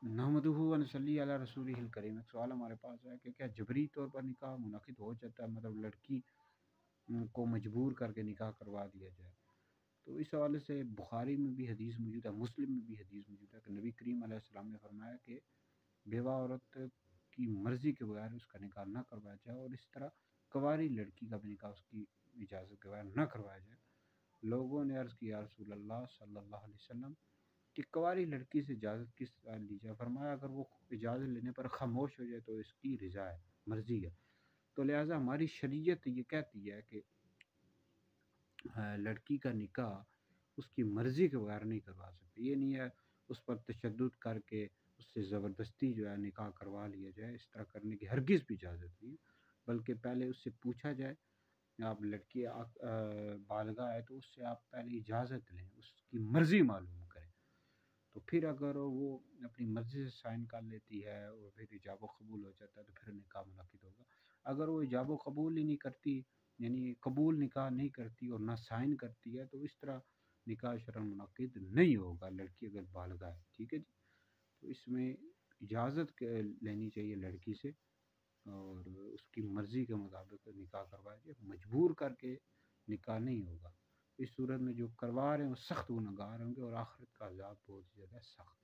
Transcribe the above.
نحمدہ و نصلی علی رسولہ الکریم۔ ایک سوال ہمارے پاس ہے کہ کیا جبری طور پر نکاح منعقد ہو جاتا ہے، مطلب لڑکی کو مجبور کر کے نکاح کروا دیا جائے؟ تو اس حوالے سے بخاری میں بھی حدیث موجود ہے، مسلم میں بھی حدیث موجود ہے کہ نبی کریم علیہ السلام نے فرمایا کہ بیوہ عورت کی مرضی کے بغیر اس کا نکاح نہ کروایا جائے، اور اس طرح کنواری لڑکی کا بھی نکاح اس کی اجازت کے بغیر نہ کروایا جائے۔ لوگوں نے عرض کیا رسول اللہ صلی اللہ علیہ وسلم کہ کنواری لڑکی سے اجازت کس طرح لی جائے؟ فرمایا اگر وہ اجازت لینے پر خاموش ہو جائے تو اس کی رضا ہے، مرضی ہے۔ تو لہٰذا ہماری شریعت یہ کہتی ہے کہ لڑکی کا نکاح اس کی مرضی کے بغیر نہیں کروا سکتے۔ یہ نہیں ہے اس پر تشدد کر کے اس سے زبردستی جو ہے نکاح کروا لیا جائے، اس طرح کرنے کی ہرگز بھی اجازت نہیں، بلکہ پہلے اس سے پوچھا جائے۔ آپ لڑکی بالغہ ہے تو اس سے آپ پہلے اجازت لیں، اس کی مرضی معلوم کریں، تو پھر اگر وہ اپنی مرضی سے سائن کر لیتی ہے اور پھر ایجاب و قبول ہو جاتا ہے تو پھر نکاح منعقد ہوگا۔ اگر وہ ایجاب و قبول ہی نہیں کرتی، یعنی قبول نکاح نہیں کرتی اور نہ سائن کرتی ہے، تو اس طرح نکاح شرعاً منعقد نہیں ہوگا، لڑکی اگر بالغہ ہے۔ ٹھیک ہے جی، تو اس میں اجازت لینی چاہیے لڑکی سے، اور اس کی مرضی کے مطابق نکاح کروایا جائے، مجبور کر کے نکاح نہیں ہوگا۔ اس صورت میں جو کروا رہے ہیں وہ سخت گنہگار ہوں گے، اور آخرت کا عذاب بہت زیادہ سخت ہے۔